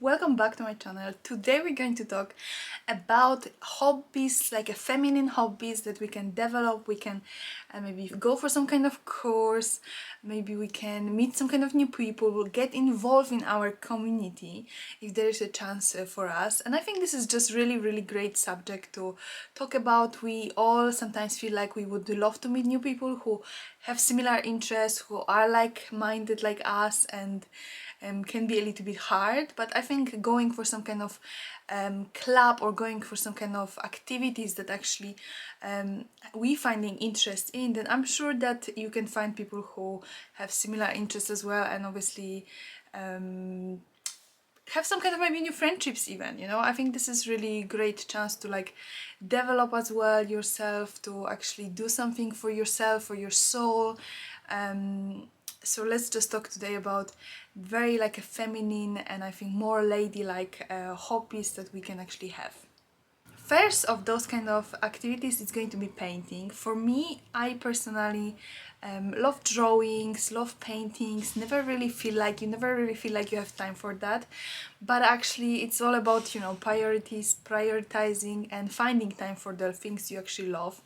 welcome back to my channel. Today we're going to talk about hobbies, like a feminine hobbies that we can develop. We can maybe go for some kind of course, maybe we can meet some kind of new people, we'll get involved in our community if there is a chance for us. And I think this is just really great subject to talk about. We all sometimes feel like we would love to meet new people who have similar interests, who are like-minded like us, and can be a little bit hard, but I think going for some kind of club or going for some kind of activities that actually we finding interest in, then I'm sure that you can find people who have similar interests as well, and obviously have some kind of maybe new friendships even, you know. I think this is really great chance to like develop as well yourself, to actually do something for yourself, for your soul. So let's just talk today about very like a feminine and I think more ladylike hobbies that we can actually have. First of those kind of activities is going to be painting. For me, I personally love drawings, love paintings. You never really feel like you have time for that, but actually it's all about, you know, priorities, prioritizing and finding time for the things you actually love.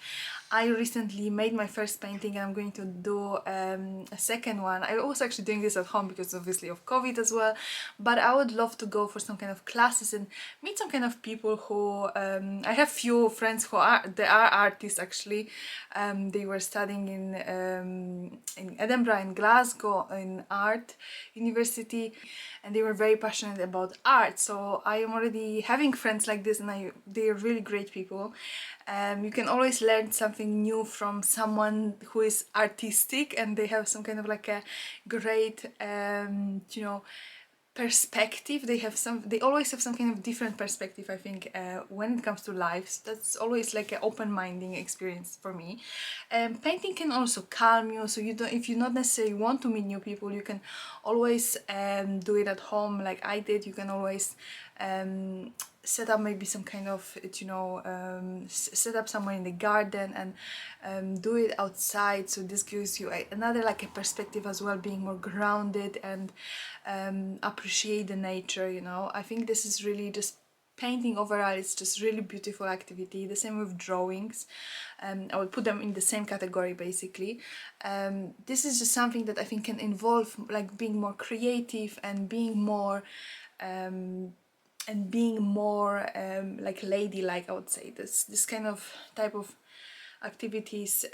I recently made my first painting and I'm going to do a second one. I was actually doing this at home because obviously of COVID as well, but I would love to go for some kind of classes and meet some kind of people who I have few friends who are artists actually. They were studying in Edinburgh and Glasgow in art university, and they were very passionate about art. So I am already having friends like this, and they are really great people. You can always learn something new from someone who is artistic and they have some kind of like a great you know, perspective. They always have some kind of different perspective, I think, when it comes to life. So that's always like an open-minding experience for me. Painting can also calm you, so you don't, if you not necessarily want to meet new people, you can always do it at home like I did. You can always set up maybe some kind of, you know, set up somewhere in the garden and do it outside. So this gives you another like a perspective as well, being more grounded and appreciate the nature, you know. I think this is really just painting overall, it's just really beautiful activity. The same with drawings. I would put them in the same category basically. This is just something that I think can involve like being more creative and being more like ladylike, I would say. This kind of type of activities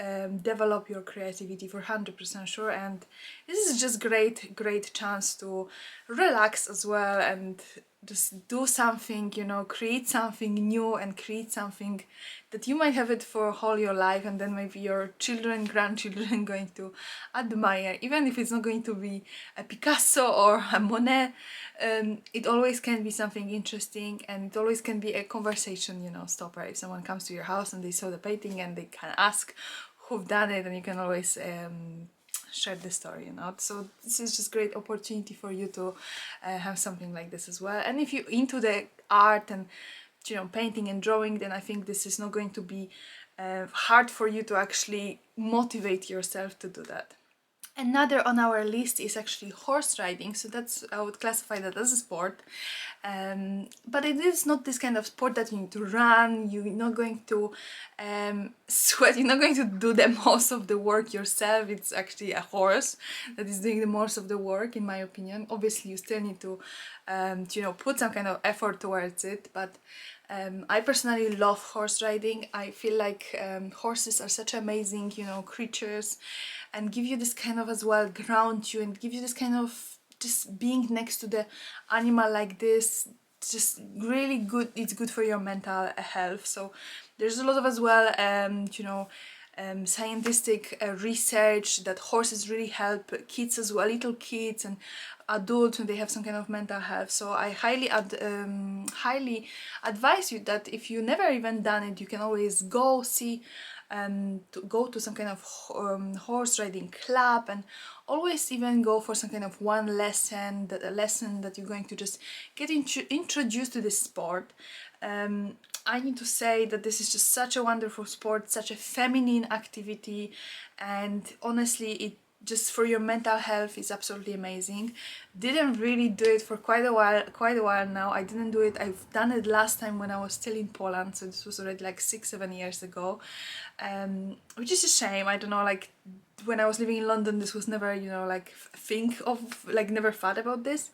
develop your creativity for 100% sure, and this is just great chance to relax as well and just do something, you know, create something new and create something that you might have it for all your life, and then maybe your children, grandchildren going to admire, even if it's not going to be a Picasso or a Monet. It always can be something interesting, and it always can be a conversation, you know, stopper. If someone comes to your house and they saw the painting and they can ask who've done it, and you can always share the story, you know. So this is just great opportunity for you to have something like this as well. And if you're into the art and, you know, painting and drawing, then I think this is not going to be hard for you to actually motivate yourself to do that. Another on our list is actually horse riding. So that's, I would classify that as a sport, but it is not this kind of sport that you need to run. You're not going to sweat, you're not going to do the most of the work yourself. It's actually a horse that is doing the most of the work, in my opinion. Obviously you still need to you know, put some kind of effort towards it, but I personally love horse riding. I feel like horses are such amazing, you know, creatures, and give you this kind of as well, ground you and give you this kind of, just being next to the animal like this, just really good. It's good for your mental health. So there's a lot of as well you know, scientific research that horses really help kids as well, little kids and adults when they have some kind of mental health. So I highly advise you that if you never even done it, you can always go see to go to some kind of horse riding club, and always even go for some kind of one lesson, a lesson that you're going to just get introduced to this sport. I need to say that this is just such a wonderful sport, such a feminine activity, and honestly just for your mental health is absolutely amazing. Didn't really do it for quite a while now. I didn't do it. I've done it last time when I was still in Poland, so this was already like 6-7 years ago, which is a shame. I don't know, like when I was living in London, this was never, you know, like think of, like never thought about this,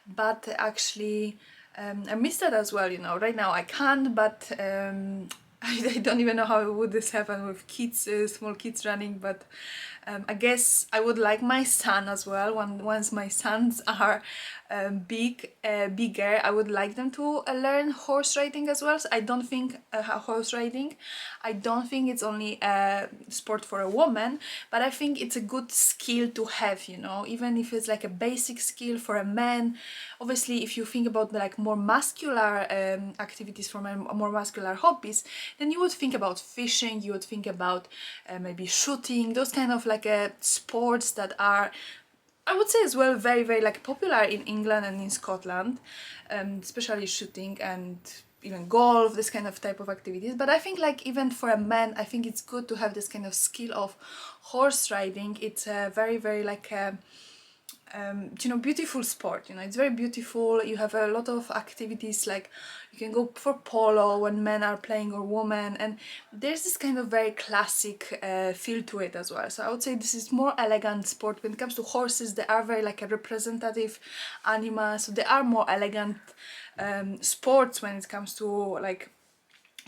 but actually I missed that as well, you know. Right now I can't, but I don't even know how would this happen with kids, small kids running, but I guess I would like my son as well. Once my sons are bigger, I would like them to learn horse riding as well. So I don't think horse riding, I don't think it's only a sport for a woman, but I think it's a good skill to have, you know, even if it's like a basic skill for a man. Obviously, if you think about like more muscular activities from more muscular hobbies, then you would think about fishing, you would think about maybe shooting, those kind of like sports that are, I would say as well, very very like popular in England and in Scotland, especially shooting and even golf, this kind of type of activities. But I think like even for a man, I think it's good to have this kind of skill of horse riding. It's a very very like a you know, beautiful sport. You know, it's very beautiful. You have a lot of activities, like you can go for polo when men are playing or women, and there's this kind of very classic feel to it as well. So I would say this is more elegant sport. When it comes to horses, they are very like a representative animal, so they are more elegant sports when it comes to like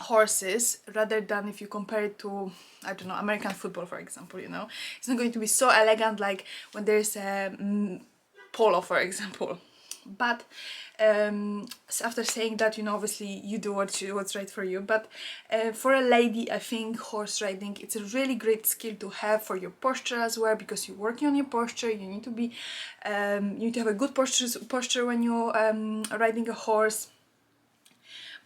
horses, rather than if you compare it to, I don't know, American football, for example. You know, it's not going to be so elegant like when there's a polo, for example. But so after saying that, you know, obviously you do what's right for you, but for a lady, I think horse riding, it's a really great skill to have for your posture as well, because you're working on your posture. You need to be you need to have a good posture when you're riding a horse,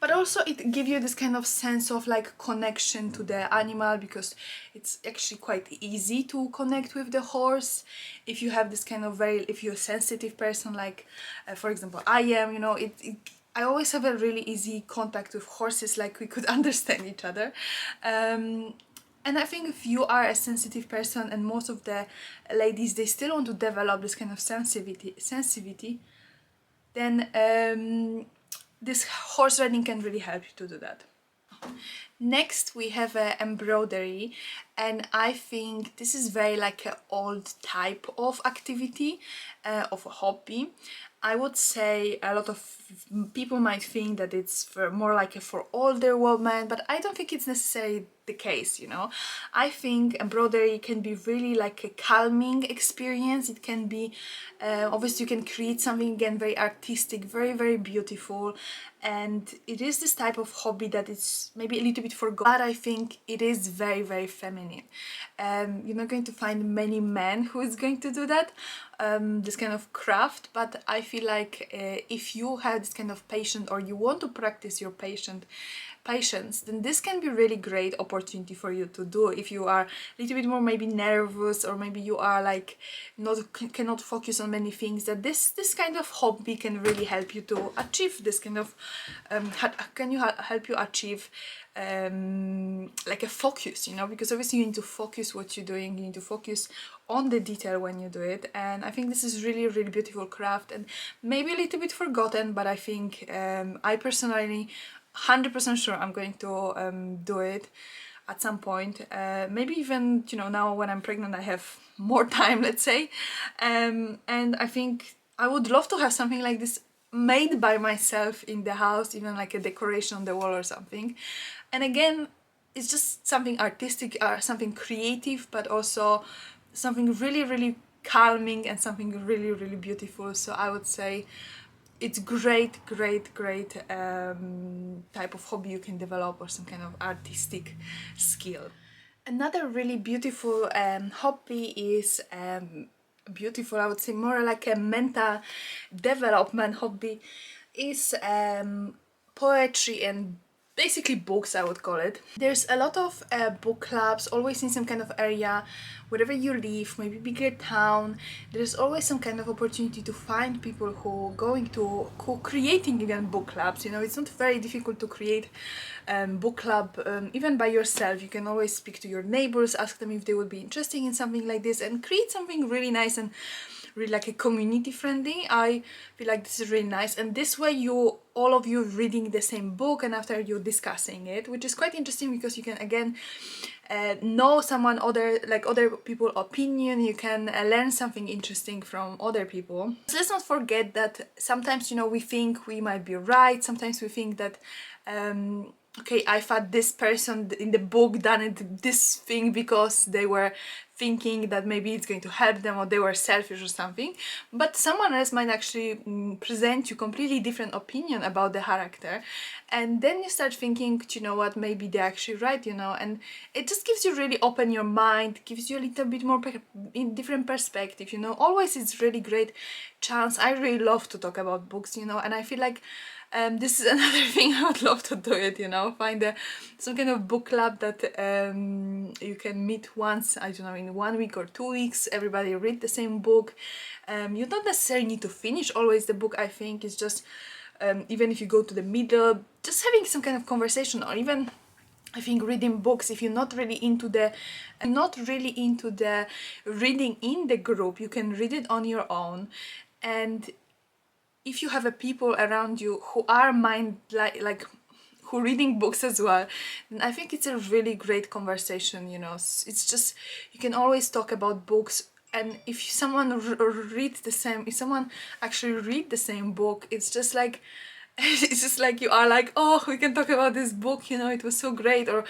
but also it gives you this kind of sense of like connection to the animal, because it's actually quite easy to connect with the horse if you have this kind of very, if you're a sensitive person, like for example I am, you know, I always have a really easy contact with horses, like we could understand each other. And I think if you are a sensitive person, and most of the ladies, they still want to develop this kind of sensitivity, then this horse riding can really help you to do that. Next we have embroidery, and I think this is very like an old type of activity, of a hobby. I would say a lot of people might think that it's for more like for older women, but I don't think it's necessarily the case, you know. I think embroidery can be really like a calming experience. It can be obviously you can create something again very artistic, very very beautiful, and it is this type of hobby that is maybe a little bit forgotten, but I think it is very very feminine. You're not going to find many men who is going to do that, this kind of craft, but I feel like if you have this kind of patience, or you want to practice your patience, then this can be really great opportunity for you to do if you are a little bit more maybe nervous, or maybe you are like cannot focus on many things. That this kind of hobby can really help you to achieve this kind of help you achieve like a focus, you know, because obviously you need to focus what you're doing, you need to focus on the detail when you do it. And I think this is really really beautiful craft, and maybe a little bit forgotten, but I think I personally 100% sure I'm going to do it at some point. Maybe even, you know, now when I'm pregnant I have more time, let's say, and I think I would love to have something like this made by myself in the house, even like a decoration on the wall or something. And again, it's just something artistic or something creative, but also something really really calming and something really really beautiful. So I would say it's great type of hobby you can develop, or some kind of artistic skill. Another really beautiful hobby is beautiful, I would say more like a mental development hobby, is poetry and basically books, I would call it. There's a lot of book clubs always in some kind of area, wherever you live, maybe bigger town. There's always some kind of opportunity to find people who going to who creating even book clubs. You know, it's not very difficult to create book club even by yourself. You can always speak to your neighbors, ask them if they would be interested in something like this, and create something really nice and really like a community friendly. I feel like this is really nice, and this way you all of you reading the same book and after you discussing it, which is quite interesting because you can again know someone other people opinion. You can learn something interesting from other people. So let's not forget that sometimes, you know, we think we might be right, sometimes we think that okay, I thought this person in the book done it this thing because they were thinking that maybe it's going to help them or they were selfish or something, but someone else might actually present you completely different opinion about the character, and then you start thinking, you know what, maybe they're actually right, you know, and it just gives you really open your mind, gives you a little bit more in different perspective, you know. Always it's really great chance. I really love to talk about books, you know, and I feel like this is another thing I would love to do it, you know, find some kind of book club that you can meet once, I don't know, in 1 week or 2 weeks, everybody read the same book. You don't necessarily need to finish always the book. I think it's just even if you go to the middle, just having some kind of conversation, or even I think reading books, if you're not really into the reading in the group, you can read it on your own. And if you have a people around you who are like who reading books as well, then I think it's a really great conversation, you know. It's just, you can always talk about books, and if someone reads the same, if someone actually read the same book, it's just like it's just like you are like, oh, we can talk about this book, you know, it was so great, or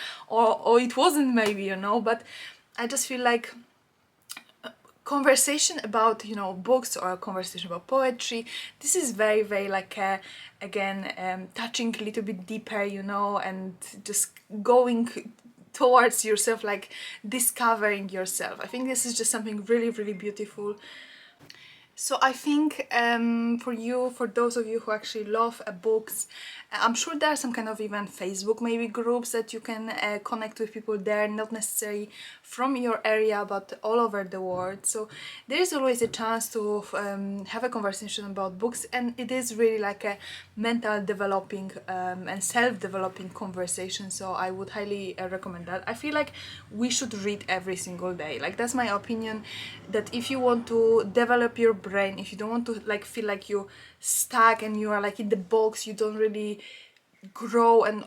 it wasn't maybe, you know. But I just feel like conversation about, you know, books or a conversation about poetry, this is very very like again touching a little bit deeper, you know, and just going towards yourself, like discovering yourself. I think this is just something really really beautiful. So I think for those of you who actually love books, I'm sure there are some kind of even Facebook maybe groups that you can connect with people there, not necessarily from your area but all over the world. So there is always a chance to have a conversation about books, and it is really like a mental developing and self-developing conversation. So I would highly recommend that. I feel like we should read every single day. Like that's my opinion, that if you want to develop your brain, if you don't want to like feel like you're stuck and you are like in the box, you don't really grow and,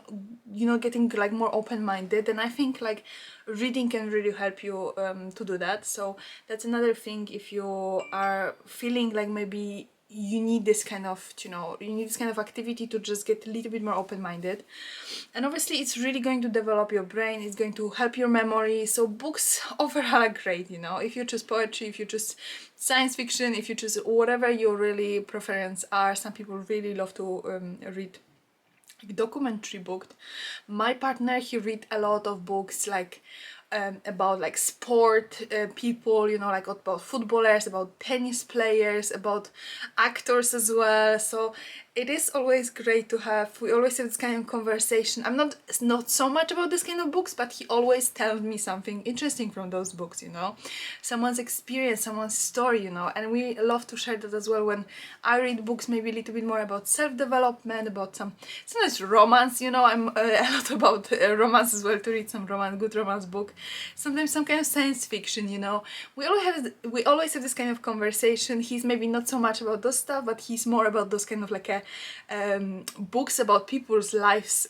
you know, getting like more open-minded, then I think like reading can really help you to do that. So that's another thing. If you are feeling like maybe you need this kind of, you know, you need this kind of activity to just get a little bit more open-minded, and obviously it's really going to develop your brain, it's going to help your memory. So books overall are great, you know. If you choose poetry, if you choose science fiction, if you choose whatever your really preference are. Some people really love to read documentary book. My partner, he read a lot of books like about like sport people, you know, like about footballers, about tennis players, about actors as well. So it is always great to have, we always have this kind of conversation. I'm not so much about this kind of books, but he always tells me something interesting from those books, you know, someone's experience, someone's story, you know. And we love to share that as well when I read books, maybe a little bit more about self-development, about sometimes romance, you know. I'm a lot about romance as well, to read some romance, good romance book, sometimes some kind of science fiction, you know. We always have this kind of conversation. He's maybe not so much about those stuff, but he's more about those kind of like a books about people's lives.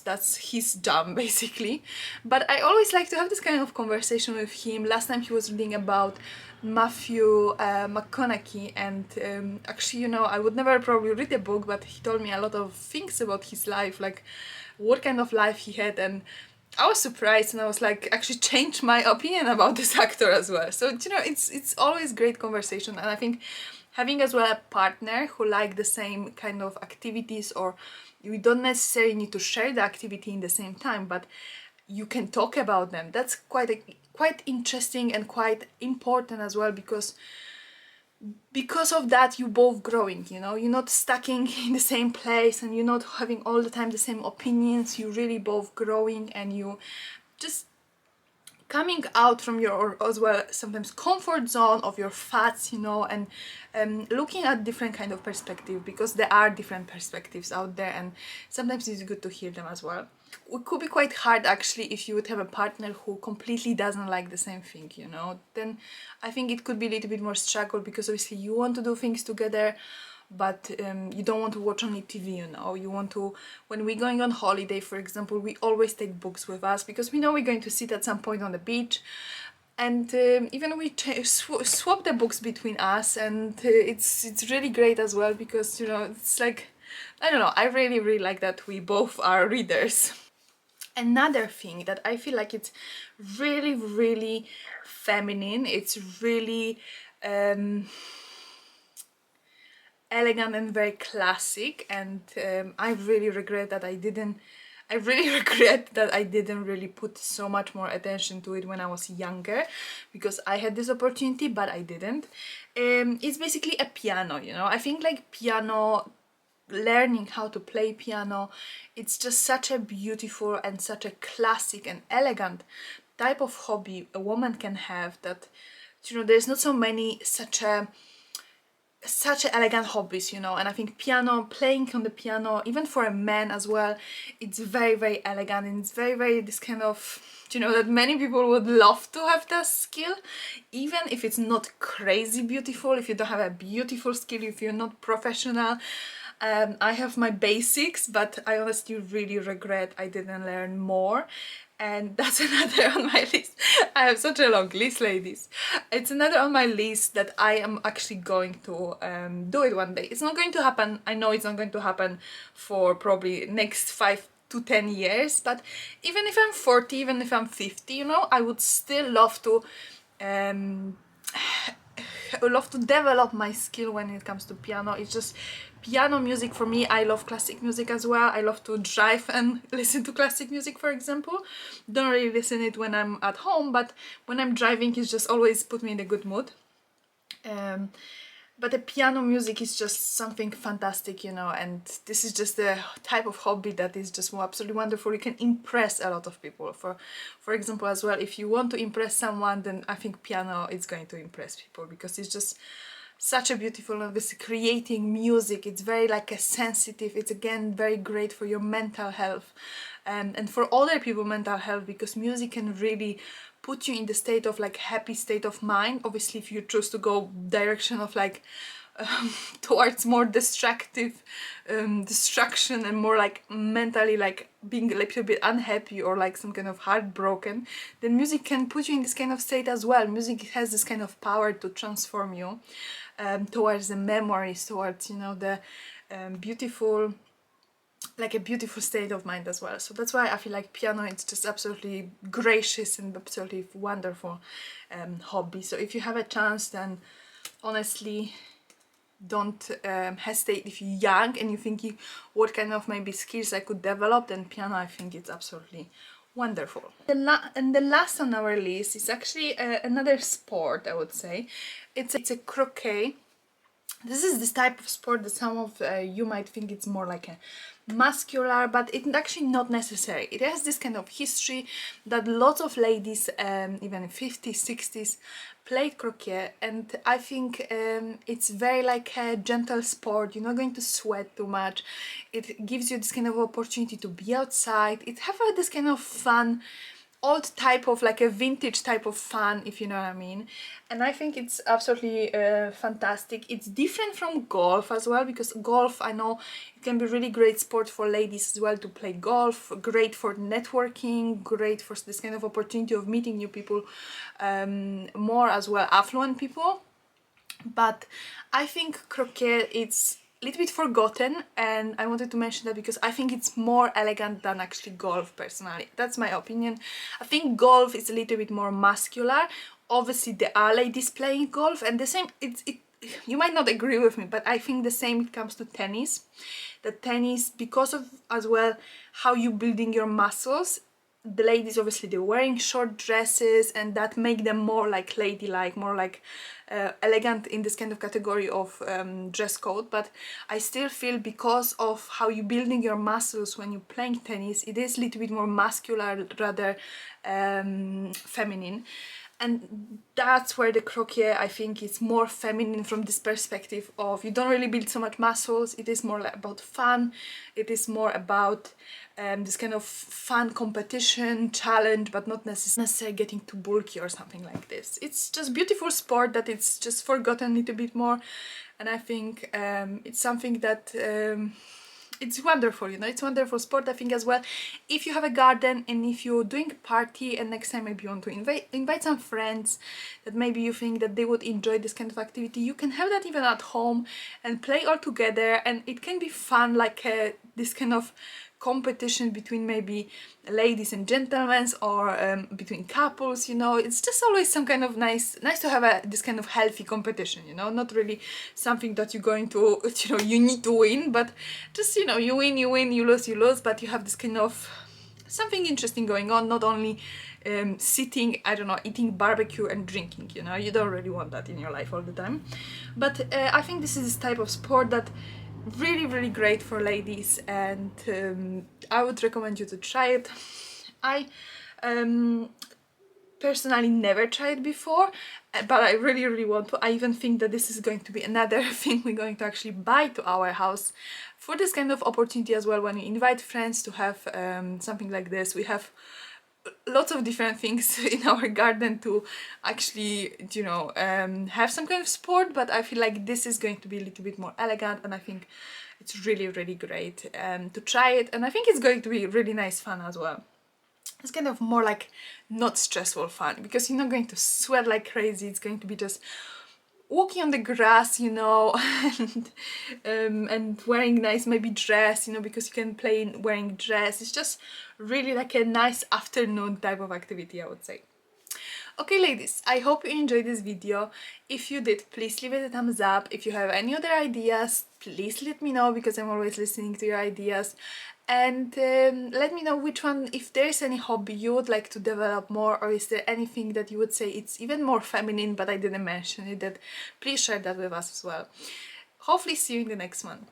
That's his jam basically. But I always like to have this kind of conversation with him. Last time he was reading about Matthew McConaughey, and actually, you know, I would never probably read a book, but he told me a lot of things about his life, like what kind of life he had, and I was surprised, and I was like, actually changed my opinion about this actor as well. So, you know, it's always great conversation, and I think having as well a partner who like the same kind of activities, or you don't necessarily need to share the activity in the same time, but you can talk about them. That's quite interesting and quite important as well, because because of that you both growing, you know, you're not stacking in the same place and you're not having all the time the same opinions. You really both growing and you just coming out from your as well sometimes comfort zone of your thoughts, you know, and looking at different kind of perspective, because there are different perspectives out there and sometimes it's good to hear them as well. It could be quite hard actually if you would have a partner who completely doesn't like the same thing, you know, then I think it could be a little bit more struggle, because obviously you want to do things together, but you don't want to watch only TV, you know, you want to, when we're going on holiday for example, we always take books with us because we know we're going to sit at some point on the beach, and even we swap the books between us, and it's really great as well, because you know it's like, I don't know, I really like that we both are readers. Another thing that I feel like it's really feminine, it's really elegant and very classic, and I really regret that I didn't really put so much more attention to it when I was younger, because I had this opportunity but I didn't. It's basically a piano, you know. I think like piano, learning how to play piano, it's just such a beautiful and such a classic and elegant type of hobby a woman can have, that, you know, there's not so many such elegant hobbies, you know. And I think piano, playing on the piano, even for a man as well, it's very elegant, and it's very this kind of, you know, that many people would love to have that skill, even if it's not crazy beautiful, if you don't have a beautiful skill, if you're not professional. I have my basics, but I honestly really regret I didn't learn more. And that's another on my list. I have such a long list, ladies. It's another on my list that I am actually going to do it one day. It's not going to happen, I know it's not going to happen for probably next 5 to 10 years, but even if I'm 40, even if I'm 50, you know, I would still love to I would love to develop my skill when it comes to piano. It's just piano music for me. I love classic music as well. I love to drive and listen to classic music, for example. Don't really listen it when I'm at home, but when I'm driving, it's just always put me in a good mood. But the piano music is just something fantastic, you know, and this is just the type of hobby that is just absolutely wonderful. You can impress a lot of people. For example, as well, if you want to impress someone, then I think piano is going to impress people, because it's just such a beautiful, obviously, creating music. It's very like a sensitive, it's again very great for your mental health, and for other people mental health, because music can really put you in the state of like happy state of mind. Obviously if you choose to go direction of like towards more destructive destruction and more like mentally like being a little bit unhappy or like some kind of heartbroken, then music can put you in this kind of state as well. Music has this kind of power to transform you towards the memories, towards, you know, the beautiful, like a beautiful state of mind as well. So that's why I feel like piano, it's just absolutely gracious and absolutely wonderful hobby. So if you have a chance, then honestly don't hesitate. If you're young and you're thinking what kind of maybe skills I could develop, then piano, I think it's absolutely wonderful. And the last on our list is actually another sport, I would say. It's a croquet. This is this type of sport that some of you might think it's more like a muscular, but it's actually not necessary. It has this kind of history that lots of ladies, even in 50s, 60s, played croquet, and I think it's very like a gentle sport. You're not going to sweat too much. It gives you this kind of opportunity to be outside. It have this kind of fun, old type of like a vintage type of fun, if you know what I mean. And I think it's absolutely fantastic. It's different from golf as well, because golf, I know it can be really great sport for ladies as well to play golf, great for networking, great for this kind of opportunity of meeting new people, more as well affluent people. But I think croquet, it's a little bit forgotten, and I wanted to mention that because I think it's more elegant than actually golf, personally. That's my opinion. I think golf is a little bit more muscular. Obviously there are ladies playing golf, and the same, you might not agree with me, but I think the same it comes to tennis. The tennis, because of as well how you building your muscles, the ladies, obviously they're wearing short dresses, and that make them more like ladylike, more like elegant in this kind of category of dress code. But I still feel, because of how you're building your muscles when you're playing tennis, it is a little bit more muscular rather feminine. And that's where the croquet, I think, is more feminine from this perspective of you don't really build so much muscles. It is more like about fun. It is more about this kind of fun competition, challenge, but not necessarily getting too bulky or something like this. It's just beautiful sport that it's just forgotten a little bit more. And I think it's something that it's wonderful, you know, it's wonderful sport, I think, as well. If you have a garden and if you're doing a party and next time maybe you want to invite some friends that maybe you think that they would enjoy this kind of activity, you can have that even at home and play all together, and it can be fun, like this kind of competition between maybe ladies and gentlemen, or between couples, you know. It's just always some kind of nice to have this kind of healthy competition, you know, not really something that you're going to, you know, you need to win, but just, you know, you win, you lose, but you have this kind of something interesting going on, not only sitting, I don't know, eating barbecue and drinking, you know. You don't really want that in your life all the time. But I think this is this type of sport that really great for ladies, and I would recommend you to try it. I personally never tried before, but I really want to. I even think that this is going to be another thing we're going to actually buy to our house for this kind of opportunity as well. When we invite friends to have something like this, we have lots of different things in our garden to actually, you know, have some kind of sport, but I feel like this is going to be a little bit more elegant, and I think it's really great to try it, and I think it's going to be really nice fun as well. It's kind of more like not stressful fun, because you're not going to sweat like crazy. It's going to be just walking on the grass, you know, and wearing nice maybe dress, you know, because you can play in wearing dress. It's just really like a nice afternoon type of activity, I would say. Okay, ladies, I hope you enjoyed this video. If you did, please leave it a thumbs up. If you have any other ideas, please let me know, because I'm always listening to your ideas. And let me know which one, if there's any hobby you would like to develop more, or is there anything that you would say it's even more feminine but I didn't mention it, that please share that with us as well. Hopefully see you in the next one.